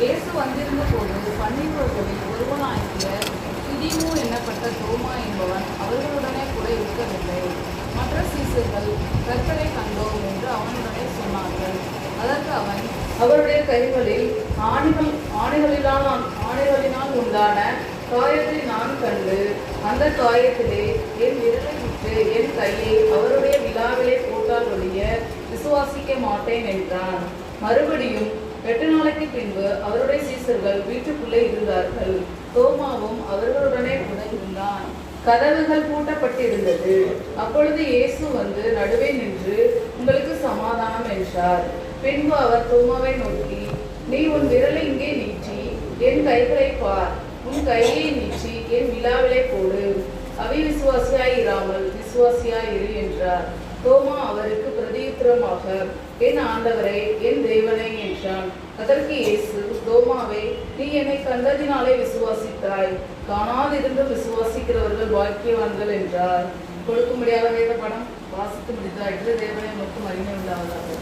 இயேசு வந்திருந்த போது 12 ஒருவனாகிய திதிமு என்னப்பட்ட தோமா என்பவன் அவர்களுடனே கூட இருக்கவில்லை. மற்ற சீசர்கள் கற்களை கண்டோம் என்று அவனுடனே சொன்னார்கள். அதற்கு அவன், அவருடைய கைகளில் ஆணிகளினால் உண்டான காயத்தை நான் கண்டு, அந்த காயத்திலே என் விரலை விட்டு என் கையை அவருடைய விழாவிலே போட்டால் ஒழிய விசுவாசிக்க மாட்டேன் என்றான். மறுபடியும் 8 நாளைக்கு பின்பு அவருடைய சீசர்கள் வீட்டுக்குள்ளே இருந்தார்கள். தோமாவும் அவர்களுடனே கூட இருந்தான். கதவுகள் பூட்டப்பட்டிருந்தது. அப்பொழுது இயேசு வந்து நடுவே நின்று, உங்களுக்கு சமாதானம் என்றார். பின்பு அவர் தோமாவை நோக்கி, நீ உன் விரலை இங்கே நீட்டி என் கைகளை பார், உன் கையை நீட்டி என் விழாவிலே போடு, அவிவிசுவாசியாய் இராமல் விசுவாசியாய் இரு என்றார். தோமா அவருக்கு பிரதியுத்தரமாக, என் ஆண்டவரே, என் தேவனே என்றான். அதற்கு இயேசு, தோமாவே, நீ என்னை கண்டதினாலே விசுவாசித்தாய், காணாதிருந்து விசுவாசிக்கிறவர்கள் பாக்கியவான்கள் என்றார். கொடுக்க முடியாத வேத படம் வாசித்து முடித்தாயிற்று. தேவனை மட்டும் அறிமை உண்டாவதாக.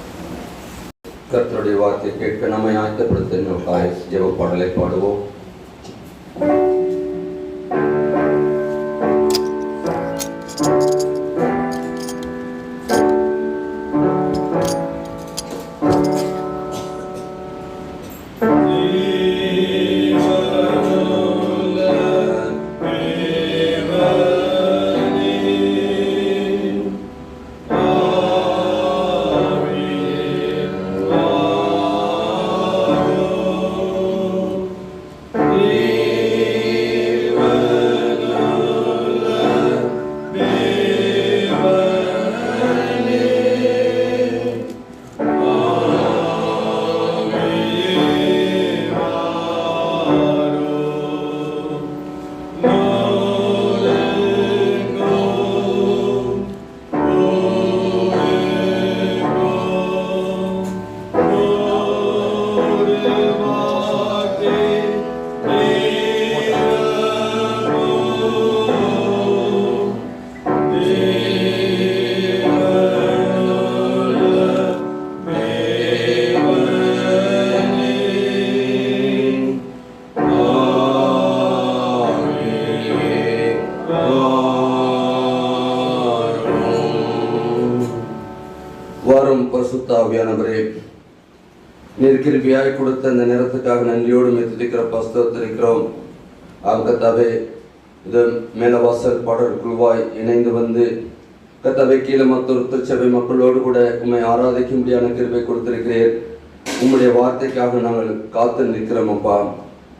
கர்த்தருடைய வார்த்தை கேட்க நம்மை ஆயத்தப்படுத்த ஜெப பாடலை பாடுவோம். பரிசுத்தாவியானவரே, நீர் கிருபையாய் கொடுத்த இந்த நேரத்துக்காக நன்றியோடு துதிக்கிறப்பா, ஸ்தோத்திரிக்கிறோம். கர்த்தாவே, இது மேலவாசல் பாடல் குழுவாய் இணைந்து வந்து கர்த்தாவே கீழமத்தூர் திருச்சபை மக்களோடு கூட உம்மை ஆராதிக்கும்படியான கிருபை கொடுத்திருக்கிறீர். உம்முடைய வார்த்தைக்காக நாங்கள் காத்து நிற்கிறோம் அப்பா.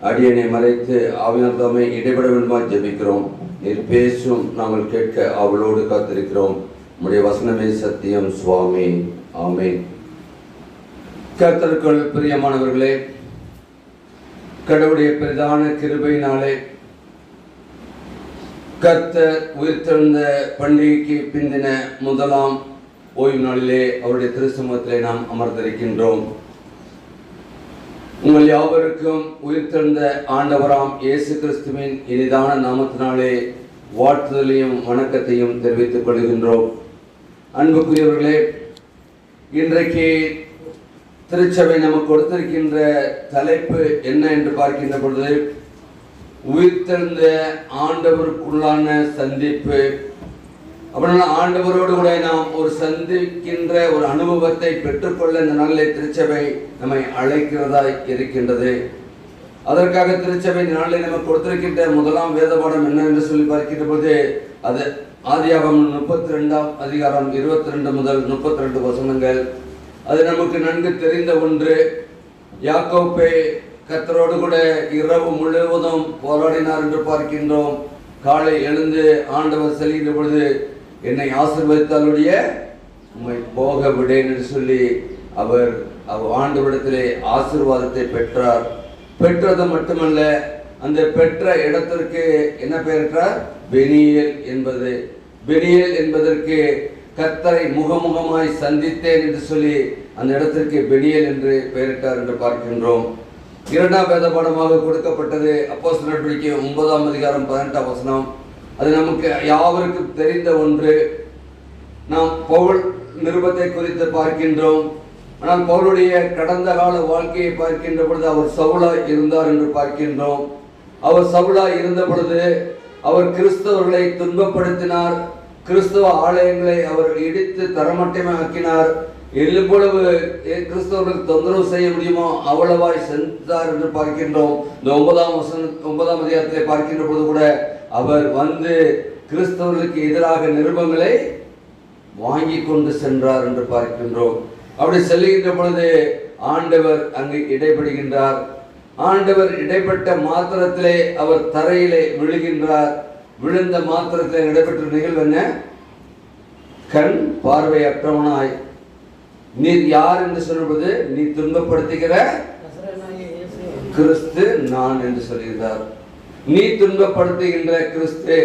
அடியனை மறைத்து ஆவியானவர் தாமே இடைபெட வேண்டுமாய் ஜெபிக்கிறோம். நீர் பேசும், நாங்கள் கேட்க அவளோடு காத்திருக்கிறோம். உம்முடைய வசனமே சத்தியம் சுவாமி. ஆமென். கர்த்தருக்குள் பிரியமானவர்களே, கடவுளுடைய பிரதான கிருபையினாலே கர்த்தர் உயிர்த்தெழுந்த பண்டிகைக்கு பிந்தின முதலாம் ஓய்வு நாளிலே அவருடைய திருச்சமூகத்திலே நாம் அமர்ந்திருக்கின்றோம். உங்கள் யாவருக்கும் உயிர்த்தெழுந்த ஆண்டவராம் இயேசு கிறிஸ்துவின் இனிதான நாமத்தினாலே வாழ்த்துதலையும் வணக்கத்தையும் தெரிவித்துக் கொள்கின்றோம். அன்புக்குரியவர்களே, இன்றைக்கு திருச்சபை நமக்கு கொடுத்திருக்கின்ற தலைப்பு என்ன என்று பார்க்கின்ற பொழுது, உயிர்த்தெழுந்த ஆண்டவருக்குள்ளான சந்திப்பு. அப்படின்னா ஆண்டவரோடு கூட நாம் ஒரு சந்திக்கின்ற ஒரு அனுபவத்தை பெற்றுக்கொள்ள இந்த நாளிலே திருச்சபை நம்மை அழைக்கிறதா இருக்கின்றது. அதற்காக திருச்சபை இந்த நாளிலே நமக்கு கொடுத்திருக்கின்ற முதலாம் வேத பாடம் என்ன என்று சொல்லி பார்க்கின்ற பொழுது, அது ஆதியாகமம் 32ஆம் அதிகாரம் 22 முதல் 32 வசனங்கள். அது நமக்கு நன்கு தெரிந்த ஒன்று. யாக்கோபே கர்த்தரோடு கூட இரவு முழுவதும் போராடினார் என்று பார்க்கின்றோம். காலை எழுந்து ஆண்டவர் செல்கின்ற பொழுது, என்னை ஆசீர்வதித்தாலுடைய உம்மை போக விடேன் என்று சொல்லி அவர் ஆண்டவரிடத்திலே ஆசீர்வாதத்தை பெற்றார். பெற்றது மட்டுமல்ல, அந்த பெற்ற இடத்திற்கு என்ன பெயரிட்டார்? பெனியேல் என்பது. பெனியேல் என்பதற்கு கர்த்தரை முகமுகமாய் சந்தித்தேன் என்று சொல்லி அந்த இடத்திற்கு பெனியேல் என்று பெயரிட்டார் என்று பார்க்கின்றோம். இரண்டாம் வேத பாடமாக கொடுக்கப்பட்டது அப்போஸ்தலர் நடவடிக்கை 9ஆம் அதிகாரம் 18ஆம் வசனம். அது நமக்கு யாவருக்கும் தெரிந்த ஒன்று. நாம் பவுல் நிருபத்தை குறித்து பார்க்கின்றோம். ஆனால் பவுலுடைய கடந்த கால வாழ்க்கையை பார்க்கின்ற பொழுது அவர் சவுலாய் இருந்தார் என்று பார்க்கின்றோம். அவர் சவுலாய் இருந்த பொழுது அவர் கிறிஸ்தவர்களை துன்பப்படுத்தினார். கிறிஸ்தவ ஆலயங்களை அவர் இடித்து தரமட்டமாக்கினார். எவ்வளவு கிறிஸ்தவர்களுக்கு தொந்தரவு செய்ய முடியுமோ அவ்வளவாய் சென்றார் என்று பார்க்கின்றோம். இந்த 9ஆம் அதிகாரத்தை பார்க்கின்ற பொழுது கூட அவர் வந்து கிறிஸ்தவர்களுக்கு எதிராக நிருபங்களை வாங்கி கொண்டு சென்றார் என்று பார்க்கின்றோம். அப்படி செல்லுகின்ற பொழுது ஆண்டவர் அங்கு இடைப்படுகின்றார். ஆண்டவர் இடைப்பட்ட மாத்திரத்திலே அவர் தரையிலே விழுகின்றார். விழுந்த மாத்திரத்திலே நடைபெற்ற நிகழ்வு என்ன? கண் பார்வையற்றவனாய், நீர் யார் என்று சொல்லும்போது, நீ துன்பப்படுத்துகிற கிறிஸ்து நான் என்று சொல்கிறார். நீ துன்பப்படுத்துகின்ற கிறிஸ்து.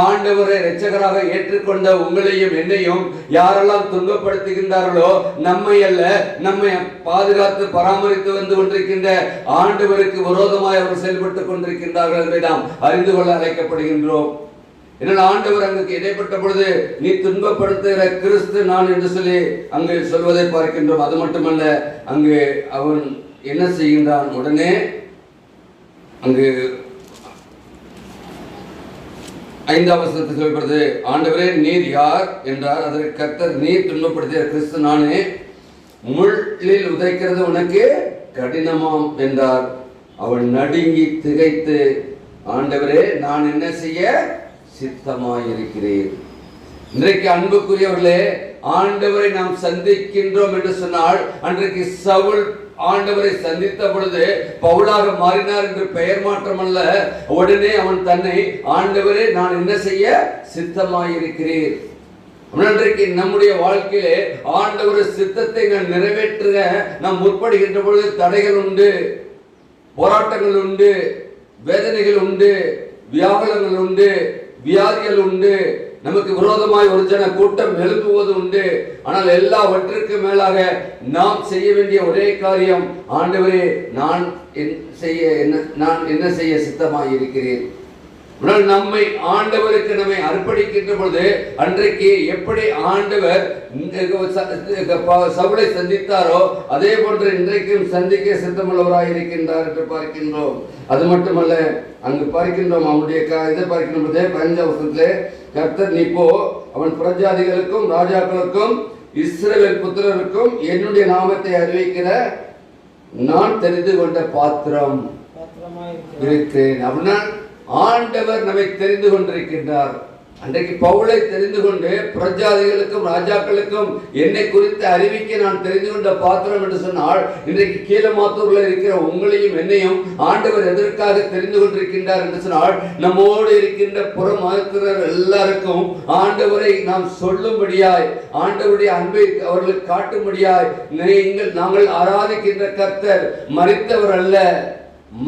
ஆண்டவரை இரட்சகராக ஏற்றுக்கொண்ட உங்களையும் என்னையும் யாரெல்லாம் துன்பப்படுத்துகின்றார்களோ, நம்மை அல்ல, நம்மை பாதுகாத்து பராமரித்து வந்து கொண்டிருக்கின்ற ஆண்டவருக்கு விரோதமாய் அவர் செயல்பட்டுக் கொண்டிருக்கின்றார்கள் என்பதை நாம் அறிந்து கொள்ள அழைக்கப்படுகின்றோம். என்னால் ஆண்டவர் அங்கு இடைப்பட்ட பொழுது, நீ துன்பப்படுத்துகிற கிறிஸ்து நான் என்று சொல்லி அங்கு சொல்வதை பார்க்கின்றோம். அது மட்டுமல்ல, அங்கு அவன் என்ன செய்கின்றான்? உடனே அங்கு 5ஆம் வசனத்தில் சொல்லப்படுது, ஆண்டவரே நீர் யார் என்றார். அதற்கு கர்த்தர், நீர் துன்பப்படுத்திய கிறிஸ்து நானே, முள்ளில் உதைக்கிறது உனக்கு கடினமாம் என்றார். அவன் நடுங்கி திகைத்து, ஆண்டவரே நான் என்ன செய்ய சித்தமாயிருக்கிறேன். இன்றைக்கு அன்புக்குரியவர்களே, ஆண்டவரை நாம் சந்திக்கின்றோம் என்று சொன்னால், அன்றைக்கு சவுல் ஆண்டவரை சந்தித்த பொழுது பவுலாக மாறினார் என்று பெயர் மாற்றம் அல்ல, உடனே அவன் தன்னை, ஆண்டவரே நான் என்ன செய்ய சித்தமாயிருக்கிறேன். இன்றைக்கு நம்முடைய வாழ்க்கையிலே ஆண்டவர் சித்தத்தை நான் நிறைவேற்ற நாம் முற்படுகின்ற பொழுது தடைகள் உண்டு, போராட்டங்கள் உண்டு, வேதனைகள் உண்டு, வியாகுலங்கள் உண்டு, வியாதிகள் உண்டு, நமக்கு விரோதமாய் ஒரு ஜன கூட்டம் எழுப்புவது உண்டு. ஆனால் எல்லாவற்றிற்கு மேலாக நாம் செய்ய வேண்டிய ஒரே காரியம், ஆண்டவரே நான் என்ன செய்ய சித்தமாய் இருக்கிறேன். நம்மை ஆண்டவருக்கு நம்மை அர்ப்பணிக்கின்ற பொழுது, அன்றைக்கு எப்படி ஆண்டவர் சவுலை சந்தித்தாரோ அதே போன்று இன்றைக்கும் சந்திக்க சித்தமுள்ளவராய் இருக்கின்றார் என்று பார்க்கின்றோம். அது மட்டுமல்ல, அங்கு பார்க்கின்றோம் அவனுடைய இதை பார்க்கின்ற 15ஆம் வசனத்திலே, கர்த்தர் நீ போ, அவன் பிரஜாதிகளுக்கும் ராஜாக்களுக்கும் இஸ்ரவேல் புத்திரருக்கும் என்னுடைய நாமத்தை அறிவிக்கிற நான் தெரிந்து கொண்ட பாத்திரம் இருக்கிறேன். அப்படின்னா ஆண்டவர் நம்மை தெரிந்து கொண்டிருக்கின்றார். அன்றைக்கு பவுலை தெரிந்து கொண்டு பிரஜாதிகளுக்கும் ராஜாக்களுக்கும் என்னை குறித்து அறிவிக்க நான் தெரிந்து கொண்ட பாத்திரம் என்று சொன்னால், இன்றைக்கு கீழமாத்தூர்ல இருக்கிற உங்களையும் என்னையும் ஆண்டவர் எதற்காக தெரிந்து கொண்டிருக்கின்றார் என்று சொன்னால், நம்மோடு இருக்கின்ற புற மதத்தினர் எல்லாருக்கும் ஆண்டவரை நாம் சொல்லும்படியாய், ஆண்டவருடைய அன்பை அவர்களுக்கு காட்டும்படியாய், நாங்கள் ஆராதிக்கின்ற கர்த்தர் மரித்தவர் அல்ல,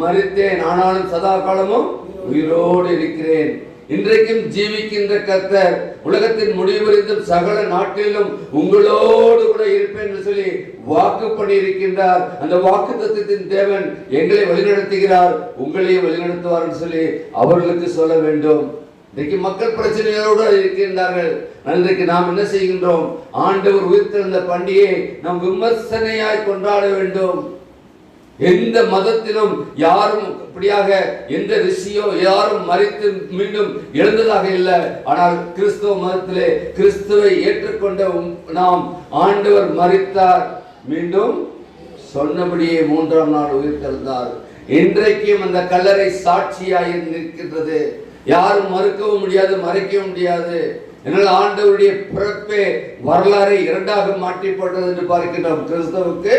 மரித்தேன் ஆனாலும் சதா காலமும் உயிரோடு இருக்கிறேன், இன்றைக்கும் ஜீவிக்கின்ற கர்த்தர், உலகத்தின் முடிவறிந்தும் சகல நாட்டிலும் உங்களோடு கூட இருப்பேன் என்று சொல்லி வாக்கு பண்ணி இருக்கின்றார். அந்த வாக்கு தத்துவத்தின் தேவன் எங்களை வழிநடத்துகிறார், உங்களையும் வழிநடத்துவார் என்று சொல்லி அவர்களுக்கு சொல்ல வேண்டும். இன்றைக்கு மக்கள் பிரச்சனைகளோடு இருக்கின்றார்கள். இன்றைக்கு நாம் என்ன செய்கின்றோம்? ஆண்டவர் உயிர்த்தெழுந்த பண்டிகையை நாம் விமர்சனையாய் கொண்டாட வேண்டும். எந்த மதத்திலும் யாரும் இப்படியாக எந்த ரிஷியோ யாரும் மரித்து மீண்டும் எழுந்ததாக இல்லை. ஆனால் கிறிஸ்துவ மதத்திலே கிறிஸ்துவை ஏற்றுக்கொண்ட நாம், ஆண்டவர் மரித்தார், மீண்டும் சொன்னபடியே 3ஆம் நாள் உயிர்த்தெழுந்தார். இன்றைக்கும் அந்த கல்லறை சாட்சியாய் நிற்கின்றது. யாரும் மறுக்கவும் முடியாது, மறைக்கவும் முடியாது. என்னால் ஆண்டவருடைய பிறப்பே வரலாறை இரண்டாக மாற்றி போட்டது என்று பார்க்கின்றோம். கிறிஸ்துவுக்கு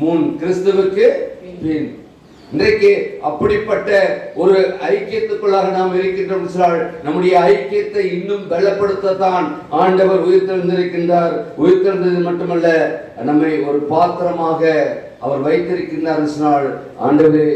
முன், கிறிஸ்துவுக்கு பின். இன்றைக்கு அப்படிப்பட்ட ஒரு ஐக்கியத்துக்குள்ளாக நாம் இருக்கின்றோம். நம்முடைய ஐக்கியத்தை இன்னும் பலப்படுத்தத்தான் ஆண்டவர் உயிர்த்தெழுந்திருக்கின்றார். உயிர்த்தெழுந்தது மட்டுமல்ல, நம்மை ஒரு பாத்திரமாக அவர் வைத்திருக்கின்றார். ஆண்டவரே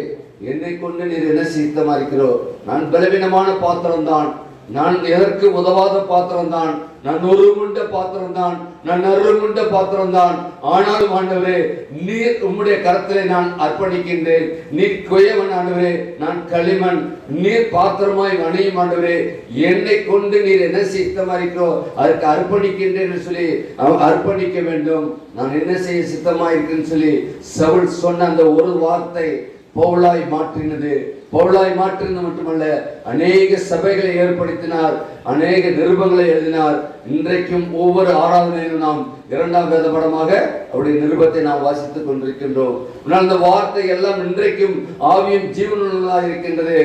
என்னை கொண்டு நீர் என்ன சித்தமா இருக்கிறோ, நான் பலவீனமான பாத்திரம் தான், நான் எதற்கு உதவாத பாத்திரம் தான், நான் நொறுங்குண்ட பாத்திரம் தான், நான் நறுங்குண்ட பாத்திரம் தான். ஆனாலும் ஆண்டவரே, நீர் உம்முடைய கரத்திலே நான் அர்ப்பணிக்கின்றேன். நீர் குயவன் ஆண்டவரே, நான் களிமண், நீர் பாத்திரமாய் அணியும் ஆண்டவரே. என்னை கொண்டு நீர் என்ன சித்தமா இருக்கிறோ அதற்கு அர்ப்பணிக்கின்றேன் என்று சொல்லி அர்ப்பணிக்க வேண்டும். நான் என்ன செய்ய சித்தமா இருக்குன்னு சொல்லி சவுல் சொன்ன அந்த ஒரு வார்த்தை பவுலாய் மாற்றினது. பவுலாய் மாற்றினது மட்டுமல்ல, அநேக சபைகளை ஏற்படுத்தினார், அநேக நிருபங்களை எழுதினார். இன்றைக்கும் ஒவ்வொரு ஆராதனையிலும் நாம் 2ஆம் வேத பாடமாக அவருடைய நிருபத்தை நாம் வாசித்துக் கொண்டிருக்கின்றோம். அந்த வார்த்தை எல்லாம் இன்றைக்கும் ஆவியும் ஜீவனுள்ளதாக இருக்கின்றது.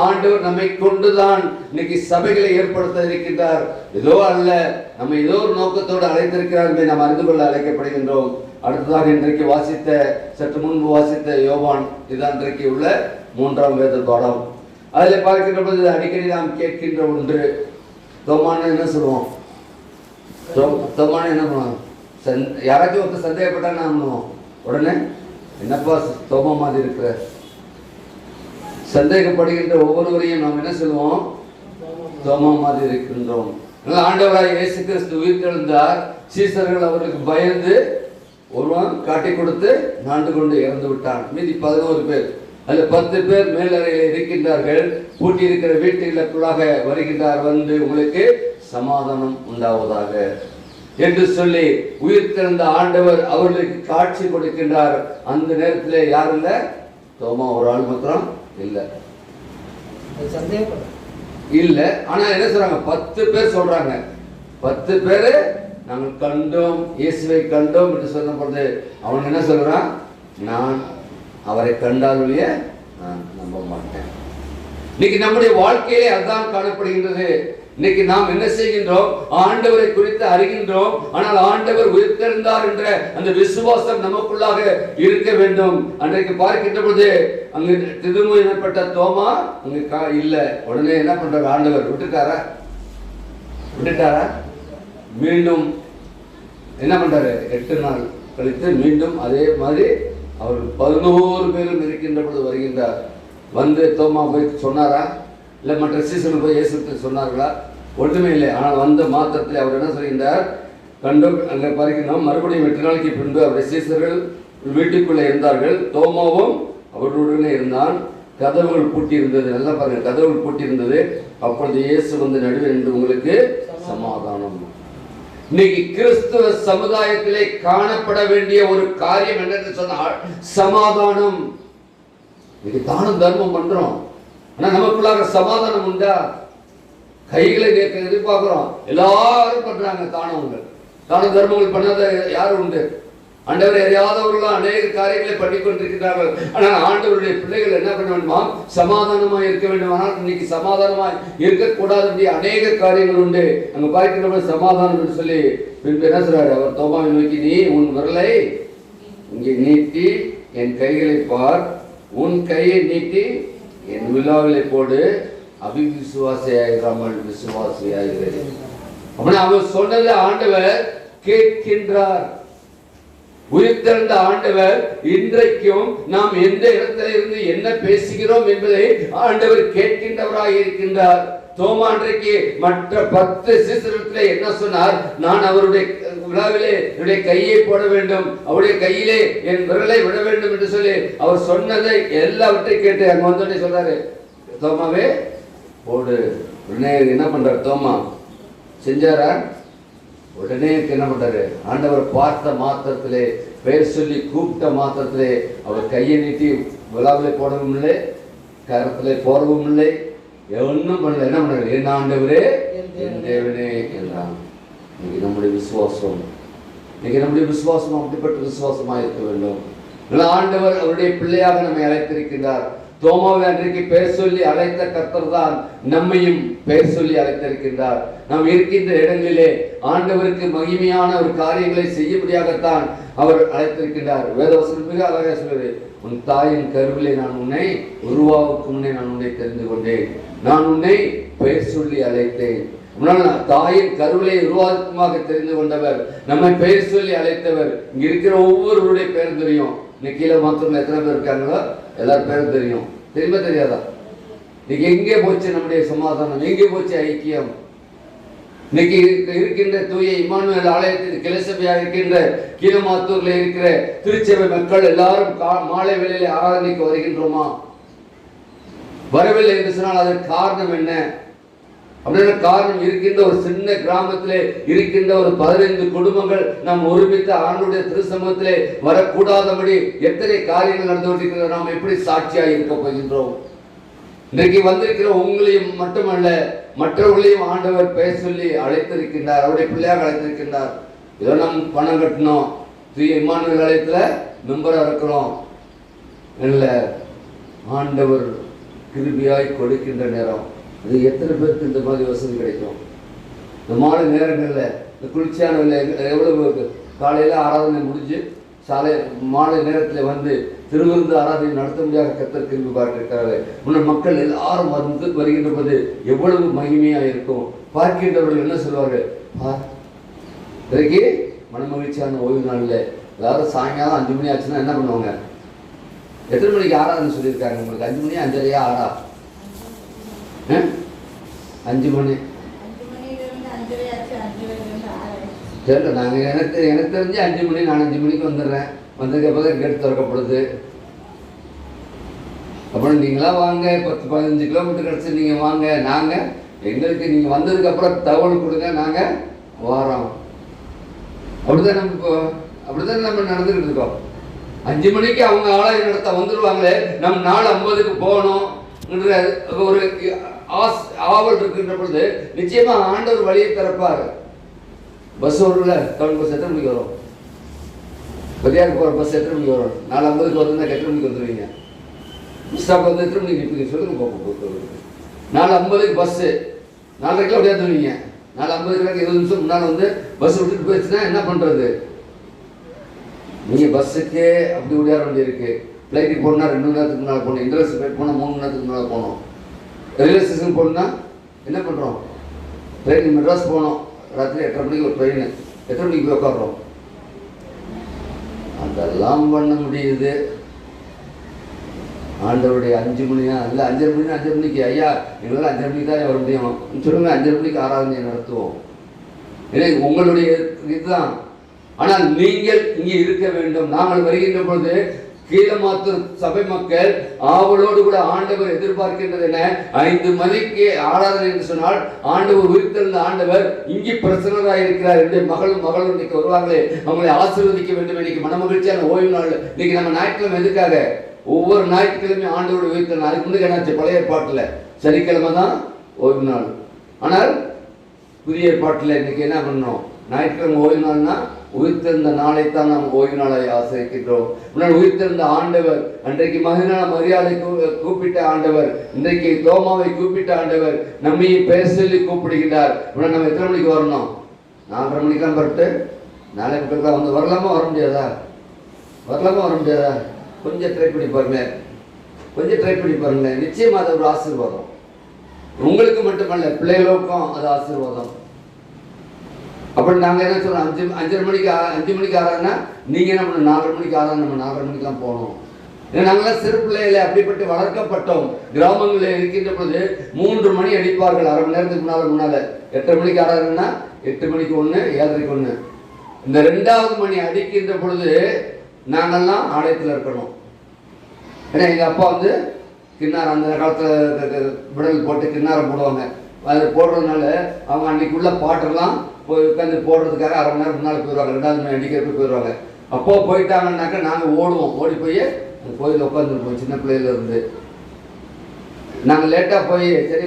ஆண்டவர் நம்மை கொண்டுதான் இன்னைக்கு சபைகளை ஏற்படுத்த இருக்கின்றார். ஏதோ அல்ல, நம்ம ஏதோ ஒரு நோக்கத்தோடு அழைத்திருக்கிறார் என்பதை நாம் அறிந்து கொள்ள அழைக்கப்படுகின்றோம். அடுத்ததாக இன்றைக்கு வாசித்த, சற்று முன்பு வாசித்த யோவான், இதுதான் இன்றைக்கு உள்ள 3ஆம் வேத பாடம். அதில் பார்க்கின்ற போது அடிக்கடி நாம் கேட்கின்ற ஒன்று, தோமான்னு என்ன சொல்லுவோம்? தோமான்னு என்ன பண்ணுவோம்? யாராச்சும் ஒருத்தர் சந்தேகப்பட்டா என்ன பண்ணுவோம்? உடனே என்னப்பா தோமா மாதிரி இருக்கிற? சந்தேகப்படுகின்ற ஒவ்வொருவரையும் நாம் என்ன சொல்லுவோம்? தோமா மாதிரி இருக்கின்றோம். ஆண்டவராய் இயேசு கிறிஸ்து உயிர்த்தெழுந்தார். சீசர்கள் அவருக்கு பயந்து ஒருவன் காட்டி கொடுத்து நாண்டு கொண்டு இறந்து விட்டான். மீதி 11 பேர், அல்ல 10 பேர் மேலறையில் இருக்கின்றார்கள். பூட்டி இருக்கிற வீட்டுகளுக்குள்ளாக வருகின்றார். வந்து உங்களுக்கு சமாதானம் உண்டாவதாக என்று சொல்லி உயிர்த்தெழுந்த ஆண்டவர் அவர்களுக்கு காட்சி கொடுக்கின்றார். அந்த நேரத்தில் யார் இல்லை? தோமா ஒரு ஆள் மாத்திரம் இல்லை. இல்ல. ஆனா என்ன சொல்றாங்க? 10 பேர் சொல்றாங்க. 10 பேரு நாங்கள் கண்டோம், இயேசுவை கண்டோம் என்று சொன்ன பொழுது அவன் என்ன சொல்றான்? நான் அவரை கண்டாலுடைய நான் நம்ப மாட்டேன். இன்னைக்கு நம்முடைய வாழ்க்கையிலே அதுதான் காணப்படுகின்றது. இன்னைக்கு நாம் என்ன செய்கின்றோம்? ஆண்டவரை குறித்து அறிகின்றோம். ஆனால் ஆண்டவர் உயிர்த்தெழுந்தார் என்ற அந்த விசுவாசம் நமக்குள்ளாக இருக்க வேண்டும். அன்றைக்கு பார்க்கின்ற பொழுது அங்கு திதுமுயப்பட்ட தோமா அங்கு இல்ல. உடனே என்ன பண்றாரு? ஆண்டவர் விட்டுட்டாரா? மீண்டும் என்ன பண்றாரு? 8 நாள் கழித்து மீண்டும் அதே மாதிரி அவர் 11 பேரும் இருக்கின்ற பொழுது வருகின்றார். வந்து தோமா போய் சொன்னாரா? இல்லை மற்ற சீசன் போய் இயேசுக்கு சொன்னார்களா? ஒன்றுமே இல்லை. ஆனால் வந்த மாத்திரத்தில் அவர் என்ன சொல்கின்றார்? கண்டும் அங்கே பார்க்கணும். மறுபடியும் 8 நாளைக்கு பின்பு அவருடைய சீசர்கள் வீட்டுக்குள்ளே இருந்தார்கள். தோமாவும் அவர்களுடனே இருந்தான். கதவுகள் பூட்டி இருந்தது. நல்லா பாருங்க, கதவுகள் பூட்டி இருந்தது. அப்பொழுது இயேசு வந்து நடுவே நின்று உங்களுக்கு சமாதானம். இன்னைக்கு கிறிஸ்துவ சமுதாயத்திலே காணப்பட வேண்டிய ஒரு காரியம் என்னன்னு சொன்னால் சமாதானம். இன்னைக்கு தானம் தர்மம் பண்றோம், ஆனா நமக்குள்ளாக சமாதானம் உண்டா? கைகளை எதிர்பார்க்கிறோம். எல்லாரும் பண்றாங்க தானங்கள், தான தர்மங்கள் பண்ணாத யாரும் உண்டு? ஆண்டவர் அறியாதவர்களும் அநேக காரியங்களை பண்ணி கொண்டிருக்கிறார்கள். ஆனால் ஆண்டவருடைய பிள்ளைகள் என்ன பண்ண வேண்டுமா? சமாதானமாக இருக்க வேண்டும். ஆனால் இன்னைக்கு சமாதானமாக இருக்கக்கூடாது அநேக காரியங்கள் உண்டு. அங்க பார்க்கின்ற சமாதானம் என்று சொல்லி பின்பு என்ன சொல்றாரு? அவர் தோமாவை நோக்கி, நீ உன் விரலை இங்கே நீட்டி என் கைகளை பார், உன் கையை நீட்டி என் விழாவிலை போடு, அபிவிசுவாசியாயிராமல் விசுவாசியாகிறது. அப்படின்னா அவர் சொன்னது ஆண்டவர் கேட்கின்றார். உயிர்த்தெழுந்த ஆண்டவர் இன்றைக்கும் நாம் எந்த இடத்துல இருந்து என்ன பேசுகிறோம் என்பதை ஆண்டவர் கேட்கின்றவராக இருக்கின்றார். தோமா அன்றைக்கு மற்ற 10 சீசர்களிடத்திலே என்ன சொன்னார்? நான் அவருடைய விழாவிலே என்னுடைய கையை போட வேண்டும், அவருடைய கையிலே என் விரலை விட வேண்டும் என்று சொல்லி அவர் சொன்னதை எல்லாவற்றையும் கேட்டு அங்க வந்து சொல்றாரு, தோமாவே போடு. உடனே என்ன பண்றாரு? தோமா செஞ்சாரா? உடனே என்ன பண்றாரு? ஆண்டவர் பார்த்த மாத்திரத்திலே, பெயர் சொல்லி கூப்பிட்ட மாத்திரத்திலே அவர் கையை நீட்டி விழாவிலே போடவும் இல்லை, கரத்திலே போடவும் இல்லை, ஒன்றும் பண்ணல. என்ன பண்றாரு? என் ஆண்டவரே என் தேவனே என்றான். இன்னைக்கு நம்முடைய விசுவாசம், இன்னைக்கு நம்முடைய விசுவாசம் அப்படிப்பட்ட விசுவாசமாக இருக்க வேண்டும். ஆண்டவர் அவருடைய பிள்ளையாக நம்மை அழைத்திருக்கின்றார். தோமாவை அன்றைக்கு பெயர் சொல்லி அழைத்த கர்த்தர் தான் நம்மையும் பெயர் சொல்லி அழைத்திருக்கின்றார். நாம் இருக்கின்ற இடங்களிலே ஆண்டவருக்கு மகிமையான ஒரு காரியங்களை செய்யும்படியாகத்தான் அவர் அழைத்திருக்கின்றார். வேதவசனம் மிக அழகாக சொல்வது, உன் தாயின் கருவிலே நான் உன்னை உருவாவுக்கு முன்னே நான் உன்னை தெரிந்து கொண்டேன், நான் உன்னை பெயர் சொல்லி அழைத்தேன். தாயின் கருவிலை உருவாக்கமாக தெரிந்து கொண்டவர், நம்மை பெயர் சொல்லி அழைத்தவர். இங்க இருக்கிற ஒவ்வொருவருடைய பெயர் தெரியும். இன்னைக்கு கீழே மாத்திரம் எத்தனை பேர் இருக்காங்களோ எல்லாரும் பேரும் தெரியும். தெரியுமா தெரியாதா? இன்னைக்கு எங்கே போச்சு நம்முடைய சமாதானம்? எங்கே போச்சு ஐக்கியம்? இன்னைக்கு இருக்கின்ற தூய இம்மானுவேல் ஆலயத்தில் கிளசபையாக இருக்கின்ற கீழமாத்தூர்ல இருக்கிற திருச்சபை மக்கள் எல்லாரும் மாலை வேளையில ஆராதனைக்கு வருகின்றோமா? வரவில்லை என்று சொன்னால் அதற்கு காரணம் என்ன? அப்படின்னா காரணம் இருக்கின்ற ஒரு சின்ன கிராமத்திலே இருக்கின்ற ஒரு 15 குடும்பங்கள் நாம் ஒருமித்த ஆண்டுடைய திருசமூகத்திலே வரக்கூடாதபடி எத்தனை காரியங்கள் நடந்து கொண்டிருக்கிறது. நாம் எப்படி சாட்சியாக இருக்க போகின்றோம்? இன்றைக்கு வந்திருக்கிற உங்களையும் மட்டுமல்ல, மற்றவர்களையும் ஆண்டவர் பெயர் சொல்லி அழைத்திருக்கின்றார், அவருடைய பிள்ளையாக அழைத்திருக்கின்றார். ஏதோ நாம் பணம் கட்டணும், தூய இம்மானுவேல் ஆலயத்துல மெம்பரா இருக்கிறோம் இல்லை, ஆண்டவர் கிருபியாய் கொடுக்கின்ற நேரம். அது எத்தனை பேருக்கு இந்த மாதிரி வசதி கிடைக்கும்? இந்த மாலை நேரங்களில் இந்த குளிர்ச்சியான எவ்வளவு காலையில் ஆராதனை முடிஞ்சு மாலை நேரத்தில் வந்து திருவிருந்து ஆராதனை நடத்த முடியாத கர்த்தர் கிருபை பார்க்கிறாரு. முன்னர் மக்கள் எல்லாரும் வருகின்ற போது எவ்வளவு மகிமையாக இருக்கும். பார்க்கின்றவர்கள் என்ன சொல்வார்கள்? இன்றைக்கு மனமகிழ்ச்சியான ஓய்வு நாளில் எல்லாரும் சாயங்காலம் 5 மணி ஆச்சுன்னா என்ன பண்ணுவாங்க? எத்தனை மணிக்கு ஆராதனை சொல்லியிருக்காங்க உங்களுக்கு? 5 மணி 5:30 ஆறா? 5 மணி தெரியல. நாங்கள் எனக்கு தெரிஞ்சு 5 மணி, நான் 5 மணிக்கு வந்துடுறேன். வந்ததுக்கப்புறம் கேட்டு திறக்கப்படுது. அப்புறம் நீங்களா வாங்க, 10-15 கிலோமீட்டர் கிடச்சி நீங்கள் வாங்க, நாங்கள் எங்களுக்கு நீங்கள் வந்ததுக்கப்புறம் தகவல் கொடுங்க, நாங்கள் வாரோம். அப்படிதான் நம்ம நடந்துக்கிட்டு இருக்கோம். 5 மணிக்கு அவங்க ஆலயம் நடத்த வந்துடுவாங்களே, நம்ம 4:50க்கு போகணும் ஒரு ஆவல் இருக்கின்ற பொழுது நிச்சயமா ஆண்டவர் வழியை திறப்பார். பஸ் வரும்ல, டவுன் பஸ் எத்தனை மணிக்கு வரும்? பெரியாருக்கு போகிற பஸ் எத்தனை மணிக்கு வரும்? 4:50க்கு வருதுன்னா எத்தனை மணிக்கு வந்துடுவீங்க? ஸ்டாப் வந்து எத்தனை மணிக்கு நிற்பீங்க சொல்லுங்க போக. 4:50க்கு பஸ்ஸு, 4:30 அப்படியே வந்துடுவீங்க. 4:50க்கு 20 நிமிஷம் முன்னால் வந்து பஸ் விட்டுட்டு போயிடுச்சுன்னா என்ன பண்ணுறது? நீங்கள் பஸ்ஸுக்கே அப்படி விளையாட வேண்டியிருக்கு. ஃப்ளைட்டுக்கு போனால் 2 மணி நேரத்துக்கு முன்னால் போகணும். இன்டர்நேஷனல் ஃப்ளைட் போனால் 3 மணி நேரத்துக்கு முன்னால் போகணும். ரயில்வே ஸ்டேஷன் போகணுன்னா என்ன பண்ணுறோம்? ட்ரெயின் மெட்ராஸ் போகணும், ராத்திரி 8:30 மணிக்கு ஒரு ட்ரெயின், எத்தனை மணிக்கு போய் உட்காடுறோம்? அதெல்லாம் பண்ண முடியுது. ஆண்டவருடைய 5 மணியா இல்லை 5:30 மணி 5:30 மணிக்கு ஐயா எங்களால் 5:30 மணிக்கு தான் வர முடியும் சொல்லுங்க. 5:30 மணிக்கு ஆராதனை நடத்துவோம். ஏன்னா உங்களுடைய இதுதான். ஆனால் நீங்கள் இங்கே இருக்க வேண்டும். நாங்கள் வருகின்ற பொழுது கீழமாத்தூர் சபை மக்கள் ஆவலோடு கூட ஆண்டவர் எதிர்பார்க்கின்றது என்ன? 5 மணிக்கு ஆராதனை என்று சொன்னால் ஆண்டவர் உயிர்த்தெழுந்த ஆண்டவர் இங்கே பிரசன்னராக இருக்கிறார். என்னுடைய மகளும் இன்னைக்கு வருவாங்களே, அவங்களை ஆசீர்வதிக்க வேண்டும். இன்னைக்கு மனமகிழ்ச்சியான ஓய்வு நாள். இன்னைக்கு நம்ம ஞாயிற்றுக்கிழமை எதுக்காக? ஒவ்வொரு ஞாயிற்றுக்கிழமையும் ஆண்டவரோட உயிர்த்தெழுந்த. அதுக்கு முன்னாடி என்னாச்சு? பழைய ஏற்பாட்டில் சனிக்கிழமை தான் ஓய்வு நாள். ஆனால் புதிய ஏற்பாட்டில் இன்னைக்கு என்ன பண்ணணும்? ஞாயிற்றுக்கிழமை ஓய்வு நாள்னா உயிர்த்தெழுந்த நாளைத்தான் நாம் ஓய்வு நாளை ஆசிரிக்கின்றோம். முன்னால் உயிர்த்தெழுந்த ஆண்டவர், அன்றைக்கு மரியாதை கூப்பிட்ட ஆண்டவர், இன்றைக்கு தோமாவை கூப்பிட்ட ஆண்டவர் நம்மையும் பெயர் சொல்லி கூப்பிடுகின்றார். முன்னாடி நம்ம எத்தனை மணிக்கு வரணும்? 4:30 மணிக்கெல்லாம் பட்டு 4:30 தான் வந்து வரலாமா வர முடியாதா? கொஞ்சம் ட்ரை பண்ணி பாருங்க. நிச்சயமா அது ஒரு ஆசீர்வாதம். உங்களுக்கு மட்டுமல்ல, பிள்ளைகளுக்கும் அது ஆசீர்வாதம். அப்படி நாங்கள் என்ன சொல்கிறோம்? 5:30 மணிக்கு 5 மணிக்கு ஆறாங்கன்னா நீங்கள் என்ன பண்ணணும்? 4:30 மணிக்கு ஆறாங்க. நம்ம 4:30 மணிக்கெலாம் போகணும். ஏன்னா நாங்களாம் சிறு பிள்ளைகளை அப்படிப்பட்டு வளர்க்கப்பட்டோம். கிராமங்களில் இருக்கின்ற பொழுது 3 மணி அடிப்பார்கள், அரை மணி நேரத்துக்கு முன்னால். 8:30 மணிக்கு ஆறாங்கன்னா 8 மணிக்கு 1, 7:30க்கு 1. இந்த 2வது மணி அடிக்கின்ற பொழுது நாங்கள்லாம் ஆலயத்தில் இருக்கணும். ஏன்னா எங்கள் அப்பா வந்து கிண்ணாரம், அந்த காலத்தில் விடல் போட்டு கிண்ணாரம் போடுவாங்க. அது போடுறதுனால அவங்க அன்னைக்குள்ள பாட்டெல்லாம் போய் உட்காந்து போடுறதுக்காக அரை மணி நேரம் முன்னால் போயிடுவாங்க. 2வது மணி அடிக்கிறதுக்கு போயிடுவாங்க. அப்போ போயிட்டாங்கன்னாக்கா நாங்கள் ஓடுவோம். ஓடி போய் அந்த கோயிலில் உட்காந்துருப்போம். சின்ன பிள்ளையிலேருந்து நாங்கள் லேட்டாக போய் சரி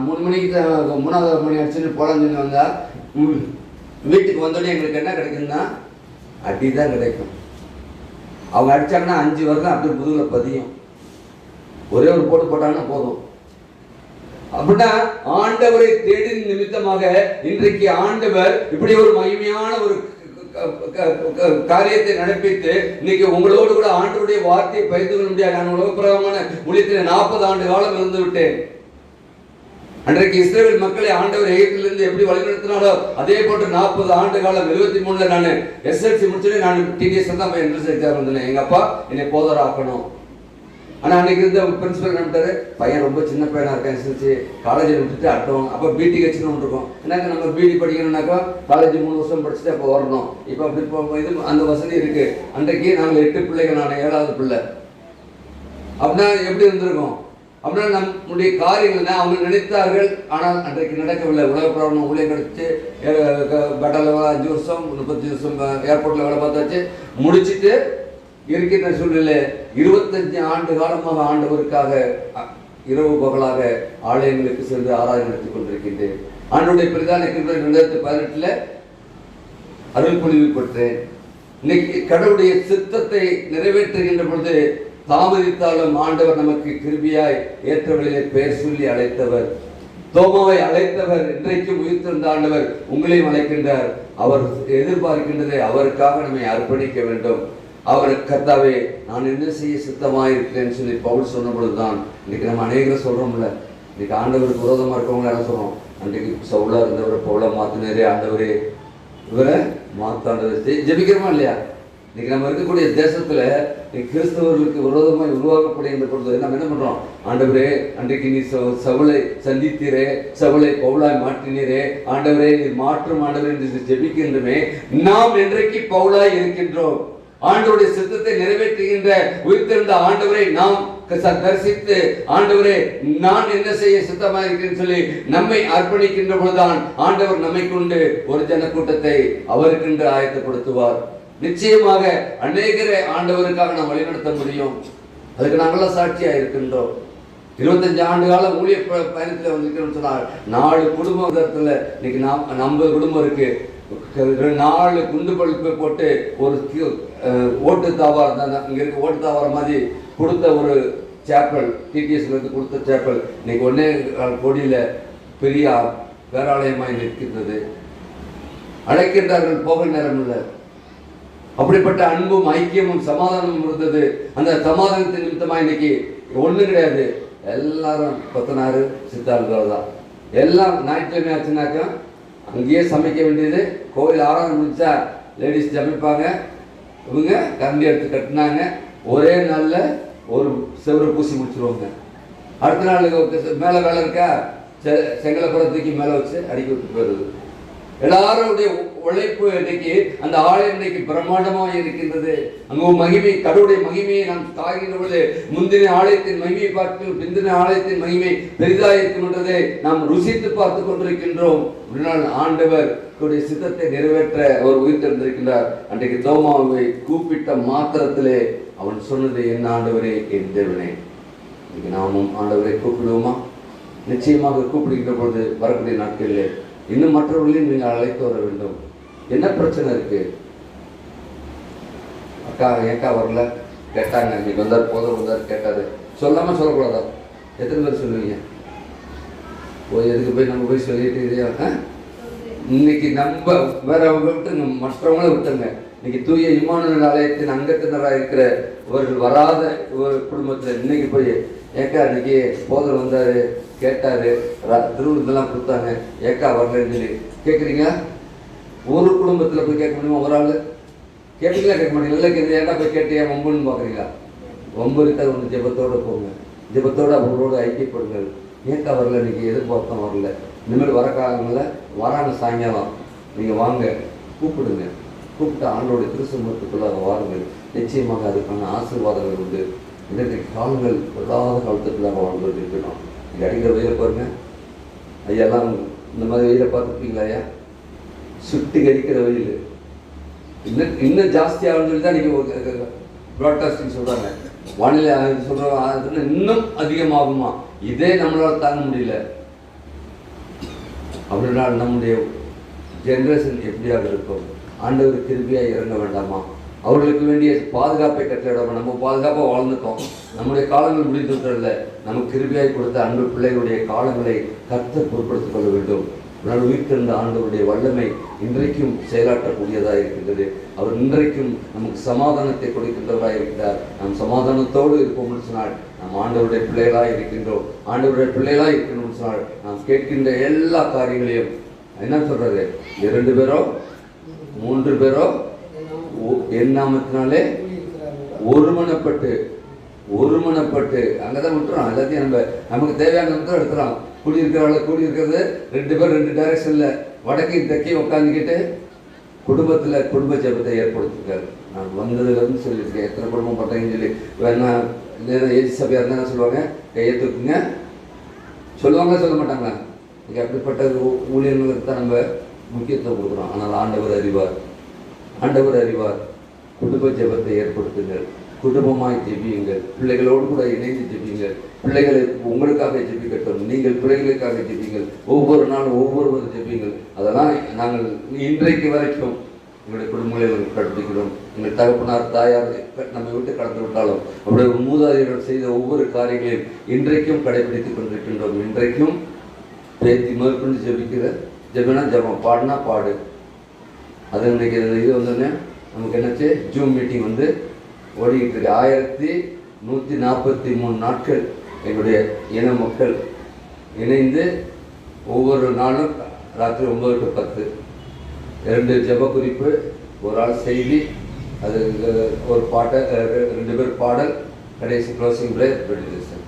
3 மணிக்கு தான் 3வது மணி அடிச்சுன்னு போகலான்னு சொல்லி வந்தால் வீட்டுக்கு வந்தோடனே எங்களுக்கு என்ன கிடைக்குன்னா அடி தான் கிடைக்கும். அவங்க அடித்தாங்கன்னா 5 வருடம் அப்படியே முதுகில் பதியும். ஒரே ஒரு போட்டு போட்டாங்கன்னா போதும். அப்படின்னா ஆண்டவரை தேடி நிமித்தமாக இன்றைக்கு ஆண்டவர் இப்படி ஒரு மகிமையான ஒரு காரியத்தை நடப்பித்து இன்னைக்கு உங்களோடு கூட ஆண்டவருடைய வார்த்தையை பகிர்ந்து கொள்ள முடியாது. நான் உலகப்பிரகமான ஊழியத்தில் 40 ஆண்டு காலம் இருந்து விட்டேன். அன்றைக்கு இஸ்ரேல் மக்களை ஆண்டவர் எகிப்திலிருந்து எப்படி வழிநடத்தினாலோ அதே போன்று 40 ஆண்டு காலம் 73ல் நான் SLC முடிச்சுட்டு நான் TDS தான் போய் என்ட்ரன்ஸ் எக்ஸாம் வந்தேன். எங்கள் அப்பா என்னை போதராக்கணும். ஆனால் அன்றைக்கி இருந்த பிரின்சிபல் என்ன பண்ணிட்டாரு, பையன் ரொம்ப சின்ன பையனாக இருக்கேன் சொல்லிச்சு காலேஜில் விட்டுட்டு அடுத்தவங்க அப்போ பிடி கட்சின்னு ஒன்று இருக்கும். எனக்கு நம்ம பிடி படிக்கணும்னாக்கா காலேஜ் 3 வருஷம் படிச்சுட்டு அப்போ வரணும். இப்போ அப்படி இது அந்த வசதி இருக்குது. அன்றைக்கு நாங்கள் 8 பிள்ளைகள், நான் 7வது பிள்ளை. அப்படின்னா எப்படி இருந்திருக்கும்? அப்படின்னா நம்முடைய காரியங்கள் அவங்க நினைத்தார்கள், ஆனால் அன்றைக்கு நடக்கவில்லை. உலக பிரபலம் ஊழியம் கிடைச்சி பெட்டலில் 5 வருஷம் 35 வருஷம் ஏர்போர்ட்டில் வேலை பார்த்தாச்சு. முடிச்சுட்டு இருக்கின்ற சூழ்நிலை 25 ஆண்டு காலமாக ஆண்டவருக்காக இரவு பகலாக ஆலயங்களுக்கு சென்று ஆராதனை நடத்தி கொண்டிருக்கின்றேன். ஆண்டவருடைய பிரதான கிருபை 2018 அருள் பொழிவு பெற்றேன். இன்னைக்கு கடவுளுடைய சித்தத்தை நிறைவேற்றுகின்ற பொழுது தாமதித்தாலும் ஆண்டவர் நமக்கு கிருபியாய் ஏற்றவர்களிலே பெயர் சொல்லி அழைத்தவர், தோமாவை அழைத்தவர், இன்றைக்கும் உயிர்த்திருந்த ஆண்டவர் உங்களையும் அழைக்கின்றார். அவர் எதிர்பார்க்கின்றதை அவருக்காக நம்மை அர்ப்பணிக்க வேண்டும். அவர் கர்த்தாவே நான் என்ன செய்ய சித்தமாக இருக்கிறேன்னு சொல்லி பவுல் சொன்ன பொழுதுதான் இன்னைக்கு நம்ம அநேகரை சொல்கிறோம்ல, இன்னைக்கு ஆண்டவருக்கு விரோதமாக இருக்கவங்க என்ன சொல்கிறோம், அன்றைக்கு சவுலாக இருந்தவரை பவுலை மாற்றினரே ஆண்டவரே இவரை மாற்றாண்டது ஜெபிக்கிறோமா இல்லையா? இன்னைக்கு நம்ம இருக்கக்கூடிய தேசத்தில் கிறிஸ்தவர்களுக்கு விரோதமாக உருவாக்கப்படுகின்ற பொழுது நம்ம என்ன பண்ணுறோம், ஆண்டவரே அன்றைக்கு நீ சவுளை சந்தித்தீரே, சவுளை பவுலாய் மாற்றினீரே, ஆண்டவரே நீ மாற்றும் ஆண்டவரே என்று ஜெபிக்கின்றமே. நாம் இன்றைக்கு பவுலாய் இருக்கின்றோம். ஆண்டவருடைய சித்தத்தை நிறைவேற்றுகின்ற உயிர்த்தெழுந்த ஆண்டவரை நாம் தரிசித்து ஆண்டவரே நான் என்ன செய்ய சித்தமாக இருக்கிறேன்னு சொல்லி நம்மை அர்ப்பணிக்கின்ற பொழுதுதான் ஆண்டவர் நம்மை கொண்டு ஒரு ஜன கூட்டத்தை அவருக்கென்று ஆயத்தப்படுத்துவார். நிச்சயமாக அநேகரை ஆண்டவருக்காக நாம் வழிநடத்த முடியும். அதுக்கு நாங்களாம் சாட்சியா இருக்கின்றோம். 25 ஆண்டு காலம் ஊழிய பயணத்தில் வந்திருக்கிறோம்னு சொன்னால் 4 குடும்பத்தில் இன்னைக்கு 50 குடும்பம் இருக்கு. 4 குண்டு பழுப்பை போட்டு ஒரு ஓட்டு தாவாரம் இங்கே இருக்க ஓட்டு தாவாரம் மாதிரி கொடுத்த ஒரு சேப்பல், டிடிஎஸ்லேருந்து கொடுத்த சேப்பல் இன்னைக்கு 1.25 கோடியில் பெரிய பேராலயமாய் நிற்கின்றது. அழைக்கின்றார்கள், போக நேரம் இல்லை. அப்படிப்பட்ட அன்பும் ஐக்கியமும் சமாதானமும் இருந்தது. அந்த சமாதானத்தின் நிமித்தமாக இன்னைக்கு ஒன்றும் கிடையாது, எல்லாரும் கொத்தனாரு சித்தாள்கள் தான். எல்லாம் ஞாயிற்றுக்கிழமை ஆச்சுனாக்கா அங்கேயே சமைக்க வேண்டியது. கோவில் ஆராதனை முடிச்சா லேடிஸ் சமைப்பாங்க, இவங்க கரண்டி எடுத்து கட்டினாங்க, ஒரே நாளில் ஒரு செவரு பூசி முடிச்சிருவாங்க. அடுத்த நாள் மேலே வேலை இருக்கா, செங்கலை புறத்துக்கு மேலே வச்சு அடிக்க விட்டு போயிடுது. எல்லாருடைய உழைப்பு இன்னைக்கு அந்த ஆலயம் இன்னைக்கு பிரம்மாண்டமாக இருக்கின்றது. அங்கு மகிமை, கடவுளுடைய மகிமையை நாம் தாய்கின்ற பொழுது முந்தின ஆலயத்தின் மகிமையை பார்த்து பிந்தின ஆலயத்தின் மகிமை பெரிதாக இருக்கின்றதை நாம் ருசித்து பார்த்து கொண்டிருக்கின்றோம். ஆண்டவர் சித்தத்தை நிறைவேற்ற அவர் உயிர் தெரிந்திருக்கின்றார். அன்றைக்கு தோமாவை கூப்பிட்ட மாத்திரத்திலே அவன் சொன்னது, என் ஆண்டவரே, என் தேவனே. இன்னைக்கு நாமும் ஆண்டவரை கூப்பிடுவோமா? நிச்சயமாக கூப்பிடுகின்ற பொழுது வரக்கூடிய நாட்களிலே இன்னும் மற்றவர்களையும் நீங்கள் அழைத்து வர வேண்டும். என்ன பிரச்சனை இருக்கு? அக்கா ஏக்கா வரல கேட்டாங்க, இன்னைக்கு வந்தார், போதும் வந்தார் கேட்டாரு, சொல்லாம சொல்லக்கூடாதா? எத்தனை பேர் சொல்லுவீங்க? எதுக்கு போய் நம்ம போய் சொல்லிட்டு இதே இன்னைக்கு நம்ம வேற விட்டு மற்றவங்கள விட்டுங்க. இன்னைக்கு தூய இம்மானுவேல் ஆலயத்தின் அங்கத்தினராக இருக்கிற இவர்கள் வராத ஒரு குடும்பத்தில் இன்னைக்கு போய் ஏக்கா இன்னைக்கு போதர் வந்தாரு கேட்டாரு, திருவிழந்தெல்லாம் கொடுத்தாங்க, ஏக்கா வரலன்னு சொல்லி கேட்குறீங்க. ஒரு குடும்பத்தில் போய் கேட்க முடியுமா? ஒரு ஆள் கேட்பீங்களா? கேட்க மாட்டீங்க. இல்லை கேட்குறது ஏன்னா போய் கேட்டியா வம்புன்னு பார்க்குறீங்களா? வம்பு இருக்காது. ஒன்று ஜெபத்தோடு போங்க, ஜெபத்தோடு அவங்களோட ஐக்கியப்படுங்கள். ஏக்கா வரல, இன்னைக்கு எதிர்பார்த்தோம் வரல, இனிமேல் வர காலங்களில் வராங்க, சாயங்காலம் நீங்கள் வாங்க, கூப்பிடுங்க. கூப்பிட்டு ஆண்டோட திருசமூகத்துக்குள்ளாக வாருங்கள். நிச்சயமாக அதுக்கான ஆசீர்வாதங்கள் உண்டு. இன்றைக்கு காலங்கள் பொருளாத காலத்துக்குள்ளாக வாழ்ந்து இருக்கணும். நீங்கள் அடிக்கிற வெயில பாருங்க ஐயாலாம், இந்த மாதிரி வெயிலை பார்த்துருப்பீங்களா ஐயா? சுட்டி கடிக்கிற வெயில் இன்னும் ஜாஸ்தியாகும்னு சொல்லி தான் நீங்கள் ப்ராட்காஸ்டிங் சொல்கிறாங்க. வானிலை சொல்கிற இன்னும் அதிகமாகுமா? இதே நம்மளால் தாங்க முடியல. அப்படின்னா நம்முடைய ஜென்ரேஷன் எப்படியாக இருக்கும்? ஆண்டவர் கிருபையாக இறங்க வேண்டாமா? அவர்களுக்கு வேண்டிய பாதுகாப்பை கட்டளையிடாம நம்ம பாதுகாப்பாக வாழ்ந்துட்டோம். நம்முடைய காலங்கள் முடிந்துவிட்டதில்லை. நமக்கு கிருபையாக கொடுத்த அன்பு பிள்ளைகளுடைய காலங்களை கர்த்தர் பொருட்படுத்திக் கொள்ள வேண்டும். நான் உயிர்த்திருந்த ஆண்டவருடைய வல்லமை இன்றைக்கும் செயலாற்றக்கூடியதாக இருக்கின்றது. அவர் இன்றைக்கும் நமக்கு சமாதானத்தை கொடுக்கின்றவராக இருக்கிறார். நாம் சமாதானத்தோடு இருப்போம்னு சொன்னால் நாம் ஆண்டவருடைய பிள்ளைகளாக இருக்கின்றோம். ஆண்டவருடைய பிள்ளைகளாக இருக்கணும்னு சொன்னால் நாம் கேட்கின்ற எல்லா காரியங்களையும் என்ன சொல்றாரு? 2 பேரோ 3 பேரோ என் நாமத்தினாலே ஒருமனப்பட்டு ஒருமனப்பட்டு அங்கதான் விட்டுறோம். எல்லாத்தையும் நமக்கு தேவையான மட்டும் எடுத்துறோம். கூடியிருக்கிறது 2 பேர் 2 டைரக்ஷன்ல வடக்கையும் தெற்கையும் உட்காந்துக்கிட்டு குடும்பத்துல குடும்ப ஜெபத்தை ஏற்படுத்திருக்காரு. நான் வந்ததுல இருந்து சொல்லியிருக்கேன், எத்தனை குடும்பம் பட்டேன்னு சொல்லி வேணா ஏஜி சபையா இருந்தா என்ன சொல்லுவாங்க, கையை தூக்குங்க சொல்லுவாங்க, சொல்ல மாட்டாங்களா? இங்கே அப்படிப்பட்ட ஊழியர்களுக்கு தான் நம்ம முக்கியத்துவம் கொடுக்குறோம். ஆனால் ஆண்டவர் அறிவார். குடும்ப ஜெபத்தை ஏற்படுத்துங்கள், குடும்பமாய் ஜெபியுங்கள், பிள்ளைகளோடு கூட இணைந்து ஜெபியுங்கள். பிள்ளைகளை உங்களுக்காக ஜெபிக்கட்டும், நீங்கள் பிள்ளைகளுக்காக ஜெபியுங்கள். ஒவ்வொரு நாளும் ஒவ்வொருவரும் ஜெபியுங்கள். அதெல்லாம் நாங்கள் இன்றைக்கு வரைக்கும் எங்களுடைய குடும்பங்களை கடைபிடிக்கிறோம். எங்கள் தகப்பனார் தாயார் நம்மை விட்டு கடந்து விட்டாலும் அவருடைய மூதாதையர்கள் செய்த ஒவ்வொரு காரியங்களையும் இன்றைக்கும் கடைபிடித்துக் கொண்டிருக்கின்றோம். இன்றைக்கும் பேத்தி மேற்கொண்டு ஜெபினா ஜெபம், பாடுனா பாடு. அது இன்னைக்கு இது வந்தோடனே நமக்கு என்னாச்சு, ஜூம் மீட்டிங் ஓடிக்கிட்டு இருக்கு. 1143 நாட்கள் எங்களுடைய இன மக்கள் இணைந்து ஒவ்வொரு நாளும் ராத்திரி 9 to 10 2 ஜெப குறிப்பு, ஒரு ஆள் செய்தி, அது ஒரு பாட்டை 2 பேர் பாடல், கடைசி க்ளோசிங் பிரேயர் மெடிடேஷன்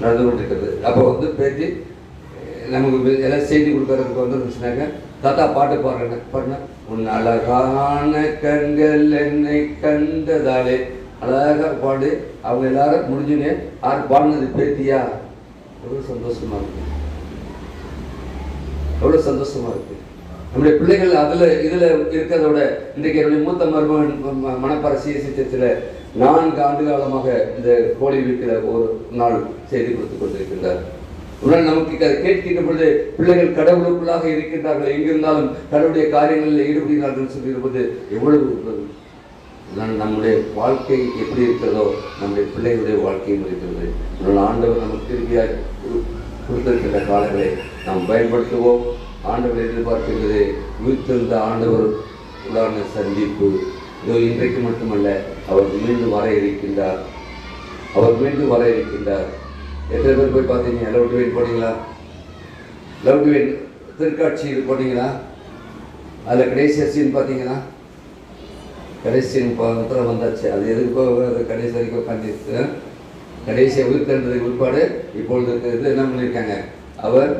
நடந்து கொண்டிருக்கிறது. அப்போ பேட்டி நமக்கு எல்லாம் செய்தி கொடுக்கறதுக்கு வந்துருந்துச்சுனாக்க, தாத்தா பாட்டு பாடுறேன் உன் அழகான கண்கள் என்னை கண்டதாலே, அழகாக பாடு. அவங்க எல்லாரும் முடிஞ்சுனே யார் பாடினது பேத்தியா, எவ்வளோ சந்தோஷமா இருக்கு, எவ்வளோ சந்தோஷமா இருக்கு. நம்முடைய பிள்ளைகள் இதுல இருக்கிறத விட இன்றைக்கு என்னுடைய மூத்த மருமகன் மணப்பாறை சிஎஸ்சி சர்ச்சில் 4 ஆண்டு காலமாக இந்த ஹோலி வீக்கில் ஒரு நாள் செய்தி கொடுத்து கொண்டிருக்கின்றார். உடனே நமக்கு அதை கேட்கின்ற பொழுது பிள்ளைகள் கடவுளுக்குள்ளாக இருக்கின்றார்கள், எங்கிருந்தாலும் கடவுளுடைய காரியங்களில் ஈடுபடுகிறார்கள் சொல்லியிருப்பது எவ்வளவு நம்முடைய வாழ்க்கை எப்படி இருக்கிறதோ நம்முடைய பிள்ளைகளுடைய வாழ்க்கையும் இருக்கிறது. ஆண்டவர் நமக்கு திரும்பியாக கொடுத்திருக்கின்ற காலங்களை நாம் பயன்படுத்துவோம். ஆண்டவர் எதிர்பார்க்கின்றது உயிர்த்தெழுந்த ஆண்டவர் உடான சந்திப்பு. இதோ இன்றைக்கு மட்டுமல்ல, அவர் மீண்டும் வர இருக்கின்றார். எத்தனை பேர் போய் பார்த்தீங்க? லவ் டு வின் போனீங்களா? லவ் டு வின் திருக்காட்சியில் போனீங்களா? அதில் கடைசி சீன் பார்த்தீங்கன்னா, கடைசி சீன் வந்தாச்சு. அது எதுக்கு கடைசி வரைக்கும் உட்காந்து கடைசியை உயிர்த்தெழுந்ததுக்கு பிற்பாடு இப்பொழுது இது என்ன பண்ணியிருக்காங்க, அவர்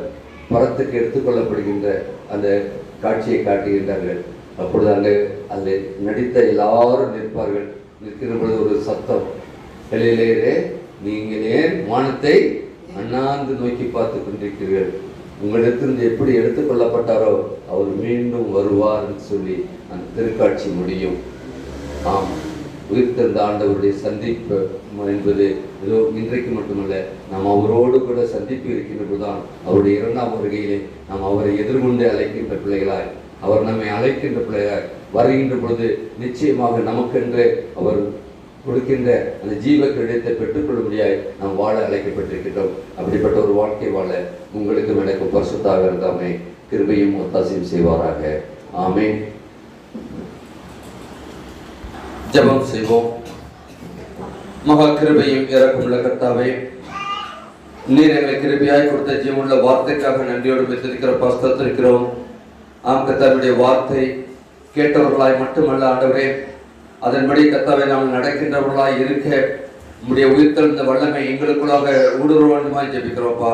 படத்துக்கு எடுத்துக்கொள்ளப்படுகின்ற அந்த காட்சியை காட்டுகின்றார்கள். அப்பொழுது அங்கே அதில் நடித்த எல்லாரும் நிற்பார்கள். நிற்கிற பொழுது ஒரு சத்தம், வெளியிலே நீங்கள் ஏன் வானத்தை அண்ணாந்து நோக்கி பார்த்து கொண்டிருக்கிறீர்கள்? உங்களிடத்திலிருந்து எப்படி எடுத்துக்கொள்ளப்பட்டாரோ அவர் மீண்டும் வருவார் சொல்லி அந்த திருக்காட்சி முடியும். ஆம், உயிர்த்தெழுந்த ஆண்டவருடைய சந்திப்பு என்பது ஏதோ இன்றைக்கு மட்டுமல்ல, நாம் அவரோடு கூட சந்திப்பு இருக்கின்றதுதான். அவருடைய 2ஆம் வருகையிலே நாம் அவரை எதிர்கொண்டு அழைக்கின்ற பிள்ளைகளாய், அவர் நம்மை அழைக்கின்ற பிள்ளைகளாய் வருகின்ற பொழுது நிச்சயமாக நமக்கென்று அவர் கொடுக்கின்ற அந்த ஜீவ கிரீடத்தை பெற்றுக்கொள்ள முடியாது நாம் வாழ அழைக்கப்பட்டிருக்கின்றோம். அப்படிப்பட்ட ஒரு வாழ்க்கை வாழ உங்களுக்கு எனக்கு பரிசுத்தாக இருந்தாமே கிருபையும் ஒத்தாசையும் செய்வாராக. ஆமென். ஜெபம் செய்வோம். மகா கிருபையும் இரக்கமுள்ள கர்த்தாவே, நீர் எங்களை கிருபையாய் கொடுத்த ஜீவனுள்ள வார்த்தைக்காக நன்றியோடு பெற்றிருக்கிற பஸ்தத்திருக்கிறோம். ஆம் கர்த்தாவுடைய வார்த்தை கேட்டவர்களாய் மட்டுமல்ல ஆண்டவரே, அதன்படி கர்த்தாவை நாம் நடக்கின்றவர்களாய் இருக்க நம்முடைய உயிர்த்தெழுந்த வல்லமை எங்களுக்குள்ளாக ஊடுருவ வேண்டுமாய் ஜெபிக்கிறோம்ப்பா.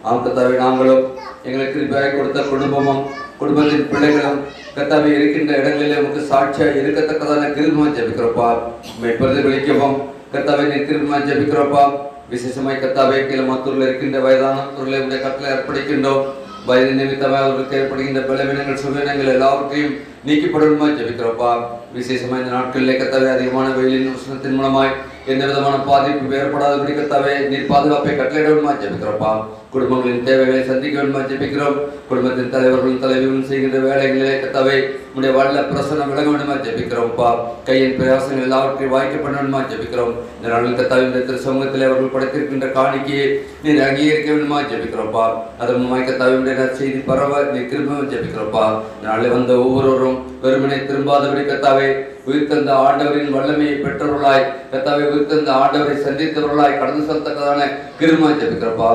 ஆம் கர்த்தாவை, நாங்களும் எங்களுக்கு கிருபையாய் கொடுத்த குடும்பமும் குடும்பத்தின் பிள்ளைகளும் கர்த்தாவை இருக்கின்ற இடங்களிலே நமக்கு சாட்சியாக இருக்கத்தக்கதான கிருபையாய் ஜெபிக்கிறோம்ப்பா. உம்மை பிரதிபலிக்கவும் கர்த்தாவை நீர் கிருபையாய் ஜெபிக்கிறோம்ப்பா. விசேஷமாய் கர்த்தாவை கிளமத்தூரில் இருக்கின்ற வயதானவர்களை உடைய கட்டளை அர்ப்பணிக்கின்றோம். வயது நிமித்தமாக அவர்களுக்கு ஏற்படுகின்ற பலவீனங்கள் சுவீனங்கள் எல்லாவற்றையும் நீக்கப்படணுமா ஜெபிக்கிறோம்ப்பா. விசேஷமாக இந்த நாட்களிலே கர்த்தாவே அதிகமான வெயிலின் உஷ்ணத்தின் மூலமாய் எந்த விதமான பாதிப்பு ஏற்படாதபடி கர்த்தாவே நீர் பாதுகாப்பை கட்டளையிடணுமா ஜெபிக்கிறோம்ப்பா. குடும்பங்களின் தேவைகளை சந்திக்க வேண்டுமா ஜெபிக்கிறோம். குடும்பத்தின் தலைவர்களும் தலைவர்களும் செய்கின்ற வேலைகளிலே கர்த்தாவே உடைய வல்ல பிரசன்னம் விளங்க வேண்டுமா ஜெபிக்கிறோம்ப்பா. கையின் பிரயாசங்கள் எல்லாவற்றையும் வாய்க்கப்பட வேண்டுமா ஜெபிக்கிறோம். இந்த நாளில் கர்த்தாவே இந்த திரு சமூகத்தில் அவர்கள் படைத்திருக்கின்ற காணிக்கையை நீர் அங்கீகரிக்க வேண்டுமா ஜெபிக்கிறோம்ப்பா. அதன் மூலமாய் கர்த்தாவே செய்தி பரவ நீர் கிருபையாய் ஜெபிக்கிறோம்ப்பா. இந்த நாளில் வந்த ஒவ்வொருவரும் வெறுமனை திரும்பாதபடி கர்த்தாவே உயிர்த்தெழுந்த ஆண்டவரின் வல்லமையை பெற்றவர்களாய் கர்த்தாவே உயிர்த்தெழுந்த ஆண்டவரை சந்தித்தவர்களாய் கடந்து செல்லத்தக்கதான கிருபையாய் ஜெபிக்கிறோம்ப்பா.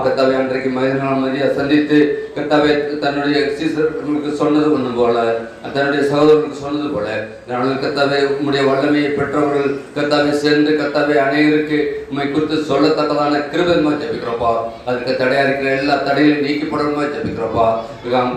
கர்த்தாவே அன்றைக்கு மதியா சந்தித்து கர்த்தாவே தன்னுடைய சீசர்களுக்கு சொன்னது ஒன்று போல தன்னுடைய சகோதரர்களுக்கு சொன்னது போல நாங்கள் கர்த்தாவே உம்முடைய வல்லமையை பெற்றவர்கள் கர்த்தாவே சென்று கர்த்தாவே அநேகருக்கு உம்மை குறித்து சொல்லத்தக்கதான கிருபையுமா ஜெபிக்கிறோப்பா. அதுக்கு தடையா இருக்கிற எல்லா தடைகளையும் நீக்கப்படணுமா ஜெபிக்கிறோப்பா.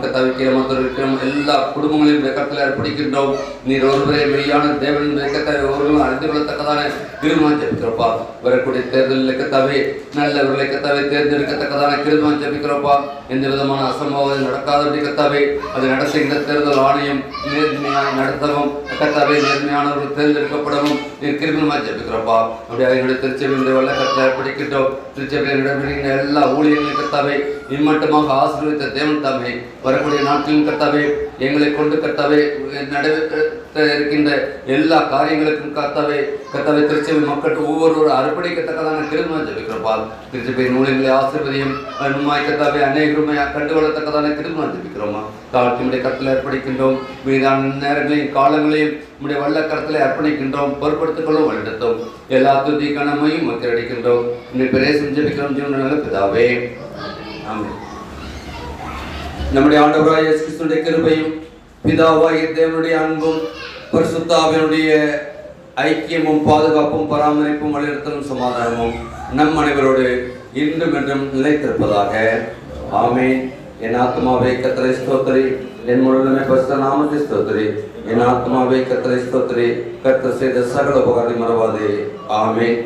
கர்த்தாவே கிரமத்தில் இருக்கிற எல்லா குடும்பங்களையும் கர்த்தத்தில் அர்ப்பணிக்கின்றோம். நீர் ஒருவரே மெய்யான தேவன் கர்த்தாவே ஒருவரும் அறிந்து கொள்ளத்தக்கதான கிருபையுமா ஜெபிக்கிறோப்பா. வரக்கூடிய தேர்தலில் கர்த்தாவே நல்லவர்களை கர்த்தாவே தேர்ந்தெடுக்கத்தக்கதான கிருபையுமா ஜெபிக்கிறோப்பா. எந்த விதமான அசம்பாவிதம் நடக்காதபடி கர்த்தாவே அதை நடத்துகின்ற தேர்தல் ஆணையம் நேர்மையாக நடத்தவும் கர்த்தாவே நேர்மையானவர்கள் தேர்ந்தெடுக்கப்படவும் நீர் கிருபையுமா ஜெபிக்கிறோப்பா. அப்படியே எங்களுடைய திருச்சபையினுடைய வல்ல கர்த்தரை அர்ப்பணிக்கின்றோம். திருச்சபையில் நடைபெறுகின்ற எல்லா ஊழியர்களும் கர்த்தாவே இம்மட்டமாக ஆசீர்வதித்த தேவன் தாமே வரக்கூடிய நாட்களின் கர்த்தாவே எங்களை கொண்டு கர்த்தாவே நடைபெற்ற இருக்கின்ற எல்லா காரியங்களுக்கும் கர்த்தாவே திருச்சபை மக்கள் ஒவ்வொருவரும் அர்ப்பணிக்கத்தக்கதான கிருபையுமா ஜெபிக்கிறோப்பா. திருச்சபை ஊழியர்களை ஆசீர்வதியும் நுமாய் கர்த்தாவே அநேகருமை கண்டுகொள்ளத்தக்கதான கிருபையுமா ஜெபிக்கிறோமா. தாழ்த்தியுடைய கருத்தில் அர்ப்பணிக்கின்றோம். மீதான நேரங்களையும் காலங்களையும் நம்முடைய வல்ல கருத்தில் அர்ப்பணிக்கின்றோம். பொறுப்படுத்திக் கொள்ளும் வழிநடத்தும் எல்லா துதி கனமையும் மக்கள் அடிக்கின்றோம். இன்னும் பிரேசம் ஜெபிக்கிறோம் ஜீவன பிதாவே ஆமென். நம்முடைய ஆண்டவராகிய இயேசு கிறிஸ்துவின் கிருபையும் பிதாவாகிய தேவனுடைய அன்பும் பரிசுத்த ஆவியானுடைய ஐக்கியமும் பாதுகாப்பும் பராமரிப்பும் வழிநடத்தலும் சமாதானமும் நம் அனைவரோடு இன்றும் என்றும் நிலைத்திருப்பதாக. ஆமென். என் ஆத்மாவை கர்த்தரை ஸ்தோத்திரி, என் முழுமை பரிசுத்த நாமத்தை ஸ்தோத்திரி. என் ஆத்மாவை கர்த்தரை ஸ்தோத்திரி, கர்த்தர் செய்த சகல உபகாரத்தை மறவாதே. ஆமென்.